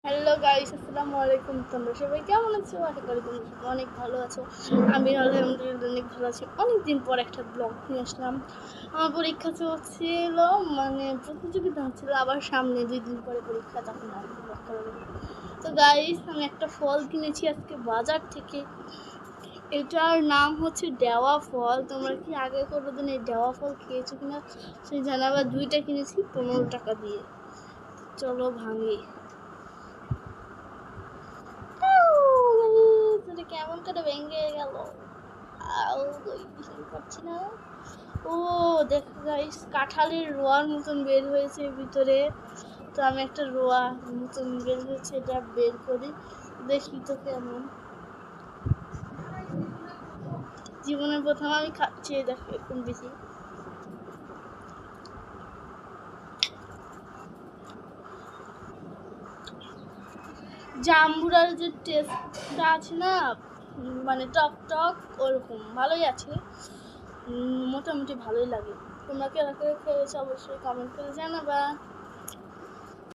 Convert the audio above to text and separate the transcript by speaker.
Speaker 1: Hello guys, আসসালামু আলাইকুম। তোমরা সবাই কেমন আছো? আশা করি তোমরা সবাই অনেক ভালো আছো। আমি আলহামদুলিল্লাহ অনেক ভালো আছি। অনেকদিন পর একটা ব্লগ নিয়ে আসলাম। আমার পরীক্ষা চলছিল, মানে প্রতিযোগিতা হচ্ছিল, আবার সামনে 2 দিন পরে পরীক্ষা, তখন আর ব্লগ করা যাবে না। তো গাইস, আমি একটা ফল কিনেছি আজকে বাজার থেকে। এটার নাম হচ্ছে ডেওয়া ফল। তোমরা কি আগে কোনোদিন এই ডেওয়া ফল খেয়েছো কিনা সেই জানাবা। 2টা কিনেছি 15 টাকা দিয়ে। চলো ভাঙি। কেমন করে ভেঙে গেল, পারছি না। ও দেখো গাইস, কাঁঠালের রোয়ার মতন বের হয়েছে ভিতরে। তো আমি একটা রোয়া মতন বের হয়েছে, এটা বের করি, দেখি তো কেমন। জীবনের প্রথম আমি খাচ্ছি, দেখো এরকম বেশি। জাম্বুরার যে টেস্টটা আছে না, মানে টক টক, ওরকম ভালোই আছে। মোটামুটি ভালোই লাগে। তোমরা কে খেয়েছো অবশ্যই কমেন্ট করে জানাবা।